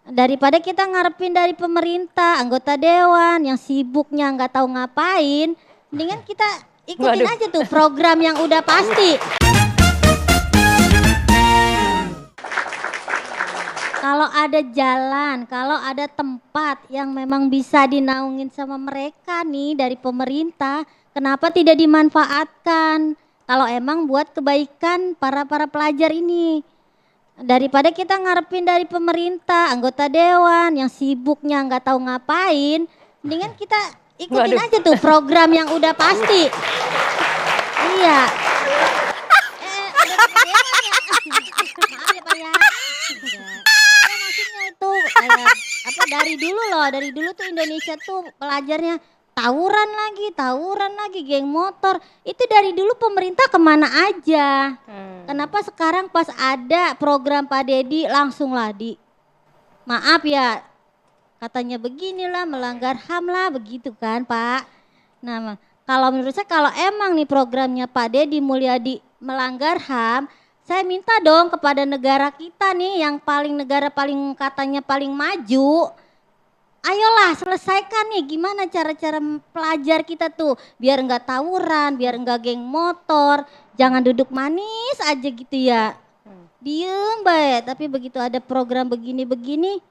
Daripada kita ngarepin dari pemerintah, anggota dewan yang sibuknya nggak tahu ngapain, mendingan kita ikutin aja tuh program yang udah pasti. Kalau ada jalan, kalau ada tempat yang memang bisa dinaungin sama mereka nih dari pemerintah, kenapa tidak dimanfaatkan? Kalau emang buat kebaikan para pelajar ini. Daripada kita ngarepin dari pemerintah, anggota dewan yang sibuknya nggak tahu ngapain, mendingan kita ikutin aja tuh program yang udah pasti. Iya. Maaf ya Pak ya. Maksudnya itu dari dulu tuh Indonesia tuh pelajarnya tawuran lagi, geng motor. Itu dari dulu pemerintah kemana aja. Kenapa sekarang pas ada program Pak Deddy langsung lah maaf ya, katanya beginilah melanggar HAM lah begitu kan Pak. Nah kalau menurut saya kalau emang nih programnya Pak Deddy Mulyadi melanggar HAM, saya minta dong kepada negara kita nih yang negara katanya paling maju. Ayolah selesaikan nih gimana cara-cara pelajar kita tuh biar enggak tawuran, biar enggak geng motor, jangan duduk manis aja gitu ya. Diem baik, tapi begitu ada program begini-begini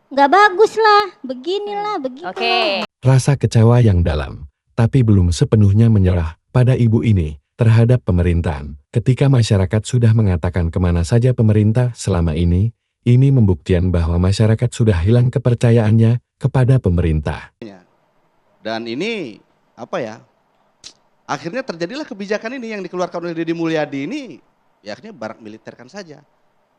enggak bagus lah, beginilah begitu. Oke. Rasa kecewa yang dalam, tapi belum sepenuhnya menyerah pada ibu ini terhadap pemerintahan. Ketika masyarakat sudah mengatakan kemana saja pemerintah selama ini membuktikan bahwa masyarakat sudah hilang kepercayaannya kepada pemerintah. Dan ini akhirnya terjadilah kebijakan ini yang dikeluarkan oleh Deddy Mulyadi ini, ya akhirnya barak militerkan saja.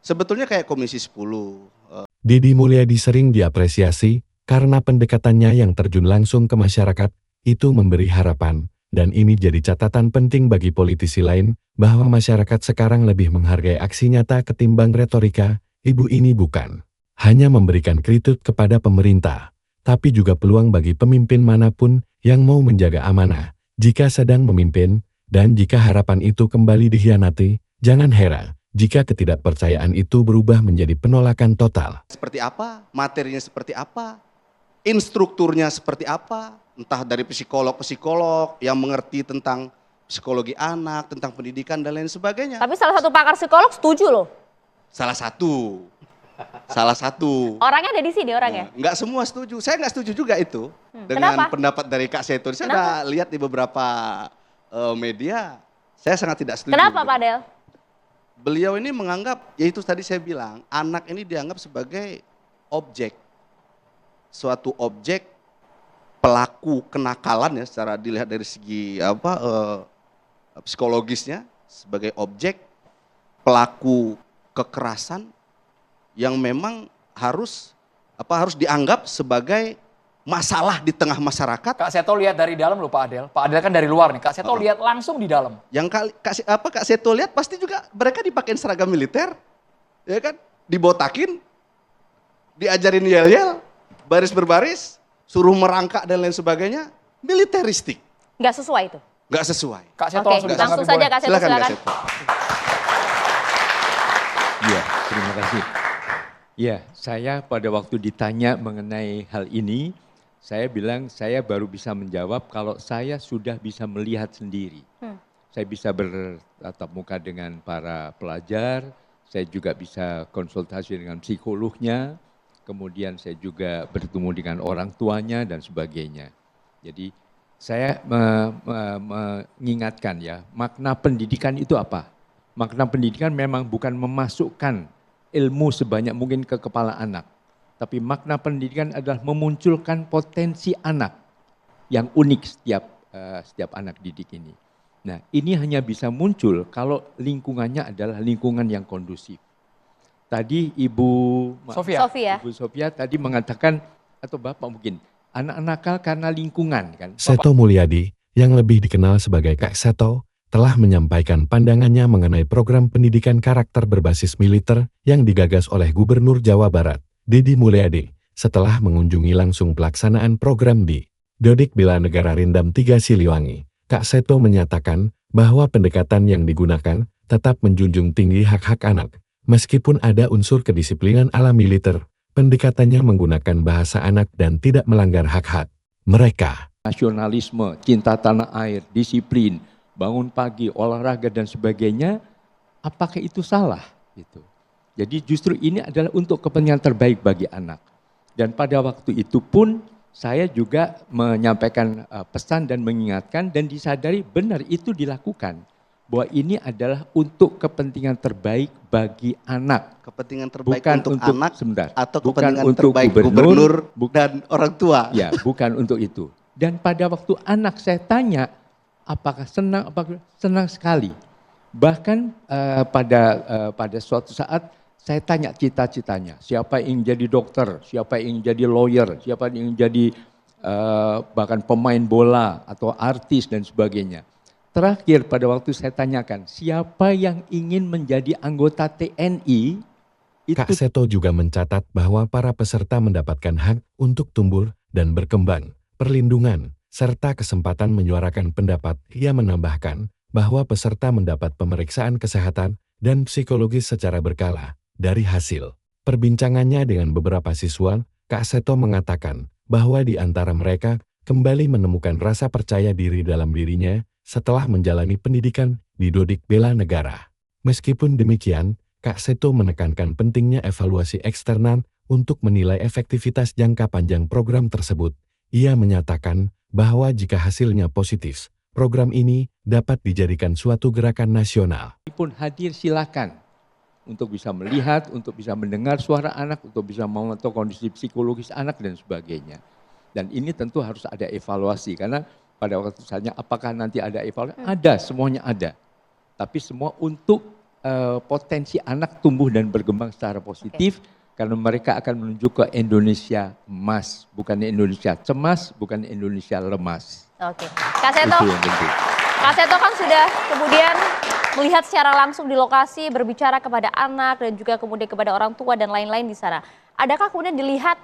Sebetulnya kayak Komisi 10. Deddy Mulyadi sering diapresiasi karena pendekatannya yang terjun langsung ke masyarakat itu memberi harapan. Dan ini jadi catatan penting bagi politisi lain bahwa masyarakat sekarang lebih menghargai aksi nyata ketimbang retorika. Ibu ini bukan hanya memberikan kritik kepada pemerintah, tapi juga peluang bagi pemimpin manapun yang mau menjaga amanah. Jika sedang memimpin, dan jika harapan itu kembali dikhianati, jangan heran jika ketidakpercayaan itu berubah menjadi penolakan total. Seperti apa, materinya seperti apa, instrukturnya seperti apa, entah dari psikolog yang mengerti tentang psikologi anak, tentang pendidikan dan lain sebagainya. Tapi salah satu pakar psikolog setuju loh. Salah satu. Orangnya ada di sini orangnya? Enggak semua setuju, saya enggak setuju juga itu. Dengan Kenapa? pendapat dari Kak Seto. Saya udah lihat di beberapa media, saya sangat tidak setuju. Kenapa Pak Del? Beliau ini menganggap, yaitu tadi saya bilang, anak ini dianggap sebagai objek. Suatu objek pelaku kenakalan ya, secara dilihat dari segi psikologisnya, sebagai objek pelaku kekerasan yang memang harus dianggap sebagai masalah di tengah masyarakat. Kak Seto lihat dari dalam loh Pak Adel. Pak Adel kan dari luar nih. Kak Seto lihat langsung di dalam. Yang Kak Seto lihat pasti juga mereka dipakein seragam militer, ya kan? Dibotakin, diajarin yel-yel, baris berbaris, suruh merangkak dan lain sebagainya, militeristik. Nggak sesuai itu? Nggak sesuai. Kak Seto Oke, langsung saja Kak Seto, silakan. Kak Seto. Iya, terima kasih. Ya, saya pada waktu ditanya mengenai hal ini, saya bilang saya baru bisa menjawab kalau saya sudah bisa melihat sendiri. Saya bisa bertatap muka dengan para pelajar, saya juga bisa konsultasi dengan psikolognya, kemudian saya juga bertemu dengan orang tuanya dan sebagainya. Jadi saya mengingatkan ya, makna pendidikan itu apa? Makna pendidikan memang bukan memasukkan ilmu sebanyak mungkin ke kepala anak. Tapi makna pendidikan adalah memunculkan potensi anak yang unik setiap anak didik ini. Nah ini hanya bisa muncul kalau lingkungannya adalah lingkungan yang kondusif. Tadi Ibu Sofia tadi mengatakan, atau Bapak mungkin, anak nakal karena lingkungan kan. Seto Mulyadi, yang lebih dikenal sebagai Kak Seto, telah menyampaikan pandangannya mengenai program pendidikan karakter berbasis militer yang digagas oleh Gubernur Jawa Barat, Deddy Mulyadi, setelah mengunjungi langsung pelaksanaan program di Dodik Bela Negara Rindam 3 Siliwangi. Kak Seto menyatakan bahwa pendekatan yang digunakan tetap menjunjung tinggi hak-hak anak, meskipun ada unsur kedisiplinan ala militer, Pendekatannya menggunakan bahasa anak dan tidak melanggar hak-hak mereka. Nasionalisme, cinta tanah air, disiplin, bangun pagi, olahraga dan sebagainya, apakah itu salah? Gitu. Jadi justru ini adalah untuk kepentingan terbaik bagi anak. Dan pada waktu itu pun saya juga menyampaikan pesan dan mengingatkan dan disadari benar itu dilakukan. Bahwa ini adalah untuk kepentingan terbaik bagi anak. Kepentingan terbaik bukan untuk anak sebentar, atau bukan kepentingan untuk terbaik gubernur dan orang tua. Ya, bukan untuk itu. Dan pada waktu anak saya tanya, apakah senang? Apakah senang sekali. Bahkan pada suatu saat saya tanya cita-citanya. Siapa yang ingin jadi dokter, siapa yang ingin jadi lawyer, siapa yang ingin jadi bahkan pemain bola atau artis dan sebagainya. Terakhir pada waktu saya tanyakan, siapa yang ingin menjadi anggota TNI? Kak Seto juga mencatat bahwa para peserta mendapatkan hak untuk tumbuh dan berkembang, perlindungan, serta kesempatan menyuarakan pendapat. Ia menambahkan bahwa peserta mendapat pemeriksaan kesehatan dan psikologis secara berkala. Dari hasil perbincangannya dengan beberapa siswa, Kak Seto mengatakan bahwa di antara mereka kembali menemukan rasa percaya diri dalam dirinya setelah menjalani pendidikan di Dodik Bela Negara. Meskipun demikian, Kak Seto menekankan pentingnya evaluasi eksternal untuk menilai efektivitas jangka panjang program tersebut. Ia menyatakan bahwa jika hasilnya positif, program ini dapat dijadikan suatu gerakan nasional. Pun hadir silakan untuk bisa melihat, untuk bisa mendengar suara anak, untuk bisa memantau kondisi psikologis anak dan sebagainya. Dan ini tentu harus ada evaluasi karena pada waktu saatnya apakah nanti ada evaluasi? Ada, semuanya ada. Tapi semua untuk potensi anak tumbuh dan berkembang secara positif karena mereka akan menuju ke Indonesia emas, bukan Indonesia cemas, bukan Indonesia lemas. Oke. Kak Seto, Itu yang penting. Kak Seto kan sudah kemudian melihat secara langsung di lokasi, berbicara kepada anak dan juga kemudian kepada orang tua dan lain-lain di sana. Adakah kemudian dilihat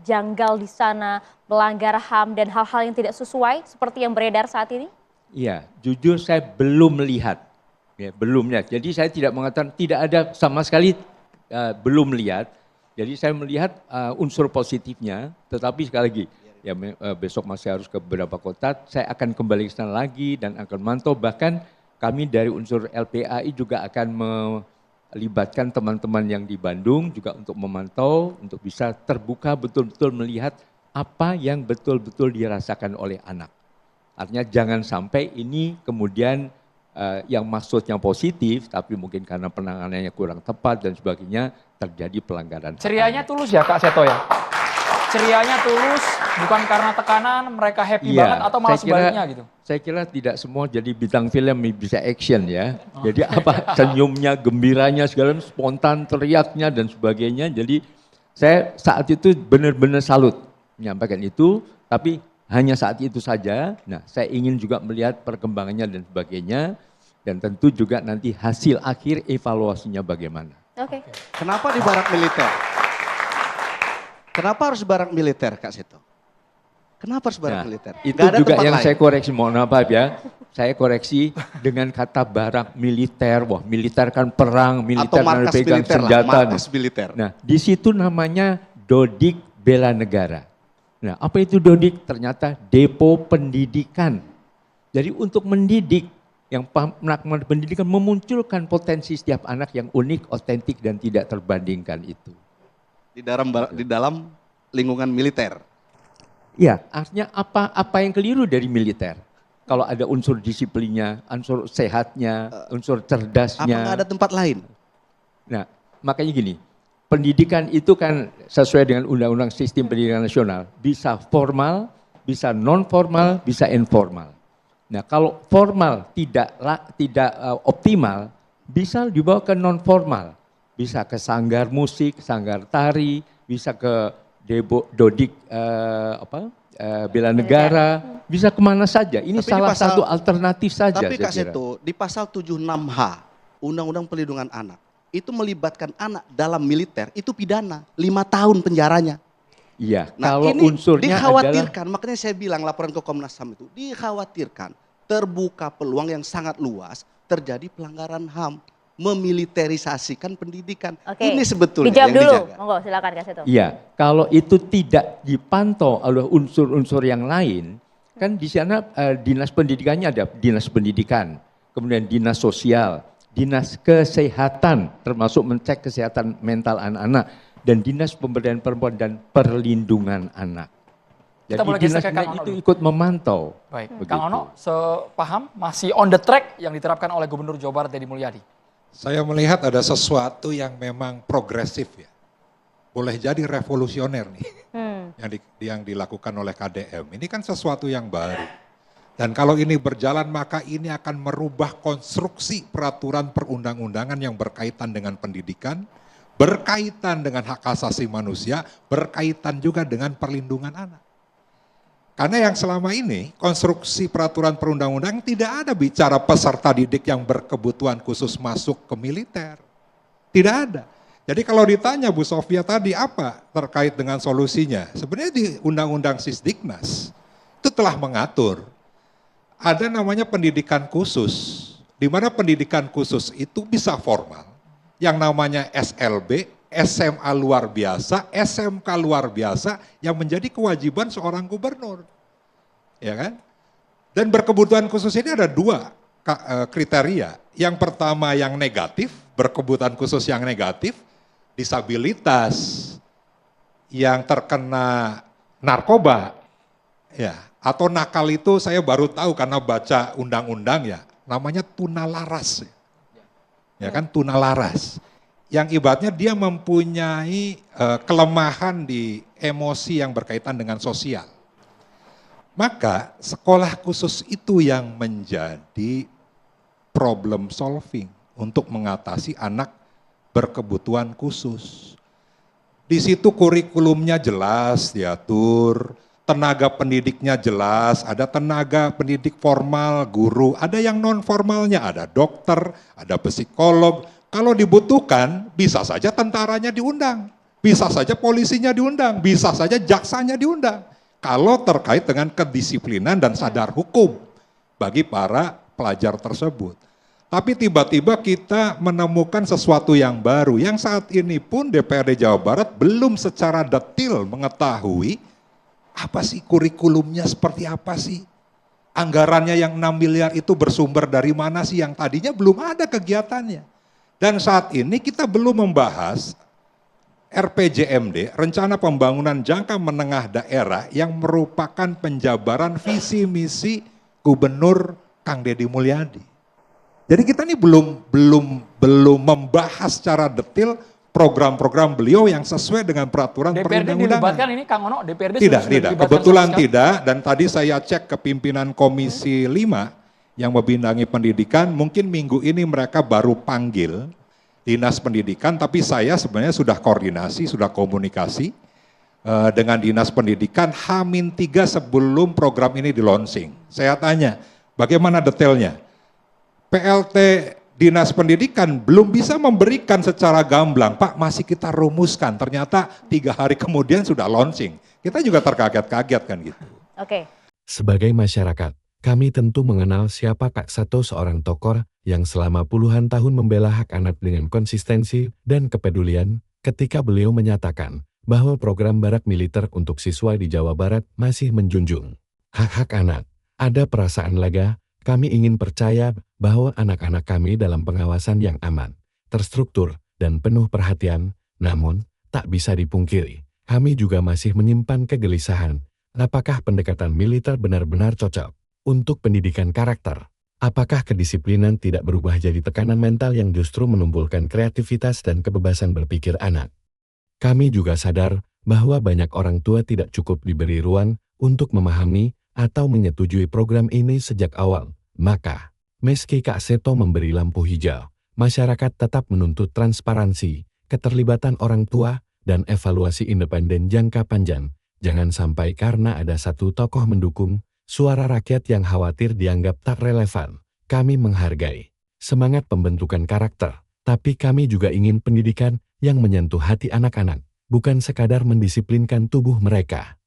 janggal di sana, melanggar HAM dan hal-hal yang tidak sesuai seperti yang beredar saat ini? Iya, jujur saya belum melihat. Ya, belum lihat. Jadi saya tidak mengatakan tidak ada sama sekali, belum lihat. Jadi saya melihat unsur positifnya, tetapi sekali lagi, ya besok masih harus ke beberapa kota, saya akan kembali ke sana lagi dan akan mantau. Bahkan kami dari unsur LPAI juga akan melibatkan teman-teman yang di Bandung juga untuk memantau, untuk bisa terbuka betul-betul melihat apa yang betul-betul dirasakan oleh anak. Artinya jangan sampai ini kemudian yang maksudnya positif, tapi mungkin karena penanganannya kurang tepat dan sebagainya, terjadi pelanggaran. Cerianya tulus ya Kak Seto ya? Cerianya tulus, bukan karena tekanan, mereka happy banget atau malah sebaliknya gitu? Saya kira tidak semua jadi bintang film bisa action ya. Jadi apa senyumnya, gembiranya, segala spontan, teriaknya dan sebagainya. Jadi saya saat itu benar-benar salut menyampaikan itu, tapi hanya saat itu saja. Nah, saya ingin juga melihat perkembangannya dan sebagainya. Dan tentu juga nanti hasil akhir evaluasinya bagaimana. Oke. Kenapa di barak militer? Kenapa harus barak militer, Kak Seto? Kenapa harus barak militer? Itu Nggak ada juga tempat yang lain. saya koreksi, mohon maaf ya. Saya koreksi dengan kata barak militer. Wah, militer kan perang, militer Atau kan markas pegang militer lah, senjata. markas militer. Nah, di situ namanya Dodik Bela Negara. Nah, apa itu Dodik? Ternyata depo pendidikan. Jadi untuk mendidik, yang melakukan pendidikan memunculkan potensi setiap anak yang unik, otentik dan tidak terbandingkan itu. Di dalam lingkungan militer. Ya, artinya apa yang keliru dari militer? Kalau ada unsur disiplinnya, unsur sehatnya, unsur cerdasnya. Apa nggak ada tempat lain? Nah, makanya gini, pendidikan itu kan sesuai dengan Undang-Undang Sistem Pendidikan Nasional, bisa formal, bisa non formal, bisa informal. Nah, kalau formal tidak optimal, bisa dibawa ke non formal, bisa ke sanggar musik, sanggar tari, bisa ke Dodik Bela Negara, bisa kemana saja. Ini Tapi salah satu alternatif saja. Tapi Kak saya kira. Seto, di pasal 76H Undang-Undang Perlindungan Anak, itu melibatkan anak dalam militer, itu pidana, 5 tahun penjaranya. Iya, Nah kalau ini unsurnya dikhawatirkan, adalah, makanya saya bilang laporan ke Komnas HAM itu, dikhawatirkan terbuka peluang yang sangat luas terjadi pelanggaran HAM. memiliterisasikan pendidikan. Oke. Ini sebetulnya Dijawab yang dulu. dijaga. Monggo silakan Kak Seto. Iya, kalau itu tidak dipantau oleh unsur-unsur yang lain, kan di sana dinas pendidikannya ada dinas pendidikan, kemudian dinas sosial, dinas kesehatan, termasuk mencek kesehatan mental anak-anak, dan dinas pemberdayaan perempuan dan perlindungan anak. Kita Jadi boleh geser ke dinas Kang Ono itu dulu. ikut memantau. Baik, Begitu. Kang Ono sepaham masih on the track yang diterapkan oleh Gubernur Jawa Barat Deddy Mulyadi. Saya melihat ada sesuatu yang memang progresif ya. Boleh jadi revolusioner nih yang dilakukan oleh KDM. Ini kan sesuatu yang baru. Dan kalau ini berjalan maka ini akan merubah konstruksi peraturan perundang-undangan yang berkaitan dengan pendidikan, berkaitan dengan hak asasi manusia, berkaitan juga dengan perlindungan anak. Karena yang selama ini konstruksi peraturan perundang-undangan tidak ada bicara peserta didik yang berkebutuhan khusus masuk ke militer. Tidak ada. Jadi kalau ditanya Bu Sofia tadi apa terkait dengan solusinya, sebenarnya di Undang-Undang Sisdiknas itu telah mengatur ada namanya pendidikan khusus, di mana pendidikan khusus itu bisa formal, yang namanya SLB, SMA luar biasa, SMK luar biasa yang menjadi kewajiban seorang gubernur. Ya kan? Dan berkebutuhan khusus ini ada dua kriteria. Yang pertama yang negatif, berkebutuhan khusus yang negatif, disabilitas, yang terkena narkoba, ya, atau nakal itu saya baru tahu karena baca undang-undang ya, namanya tunalaras. Ya kan, tunalaras. Yang ibaratnya dia mempunyai kelemahan di emosi yang berkaitan dengan sosial. Maka sekolah khusus itu yang menjadi problem solving untuk mengatasi anak berkebutuhan khusus. Di situ kurikulumnya jelas diatur, tenaga pendidiknya jelas, ada tenaga pendidik formal, guru, ada yang non formalnya, ada dokter, ada psikolog. Kalau dibutuhkan, bisa saja tentaranya diundang, bisa saja polisinya diundang, bisa saja jaksanya diundang. Kalau terkait dengan kedisiplinan dan sadar hukum bagi para pelajar tersebut. Tapi tiba-tiba kita menemukan sesuatu yang baru, yang saat ini pun DPRD Jawa Barat belum secara detail mengetahui apa sih kurikulumnya, seperti apa sih. Anggarannya yang 6 miliar itu bersumber dari mana sih, yang tadinya belum ada kegiatannya. Dan saat ini kita belum membahas RPJMD, Rencana Pembangunan Jangka Menengah Daerah, yang merupakan penjabaran visi misi Gubernur Kang Deddy Mulyadi. Jadi kita ini belum membahas secara detail program-program beliau yang sesuai dengan peraturan DPRD perundang-undangan. dilibatkan ini Kang Ono, DPRD Tidak, sudah dilibatkan kebetulan sama sekali? tidak, dan tadi saya cek ke pimpinan Komisi 5 yang membinangi pendidikan, mungkin minggu ini mereka baru panggil Dinas Pendidikan, tapi saya sebenarnya sudah koordinasi, sudah komunikasi dengan Dinas Pendidikan H-3 sebelum program ini di launching. Saya tanya, bagaimana detailnya? PLT Dinas Pendidikan belum bisa memberikan secara gamblang, Pak masih kita rumuskan, ternyata 3 hari kemudian sudah launching. Kita juga terkaget-kaget kan gitu. Oke. Sebagai masyarakat, kami tentu mengenal siapa Kak Seto, seorang tokoh yang selama puluhan tahun membela hak anak dengan konsistensi dan kepedulian ketika beliau menyatakan bahwa program barak militer untuk siswa di Jawa Barat masih menjunjung hak-hak anak. Ada perasaan lega, kami ingin percaya bahwa anak-anak kami dalam pengawasan yang aman, terstruktur, dan penuh perhatian. Namun, tak bisa dipungkiri, kami juga masih menyimpan kegelisahan. Apakah pendekatan militer benar-benar cocok untuk pendidikan karakter? Apakah kedisiplinan tidak berubah jadi tekanan mental yang justru menumbuhkan kreativitas dan kebebasan berpikir anak? Kami juga sadar bahwa banyak orang tua tidak cukup diberi ruang untuk memahami atau menyetujui program ini sejak awal. Maka, meski Kak Seto memberi lampu hijau, masyarakat tetap menuntut transparansi, keterlibatan orang tua, dan evaluasi independen jangka panjang. Jangan sampai karena ada satu tokoh mendukung, suara rakyat yang khawatir dianggap tak relevan. Kami menghargai semangat pembentukan karakter, tapi kami juga ingin pendidikan yang menyentuh hati anak-anak, bukan sekadar mendisiplinkan tubuh mereka.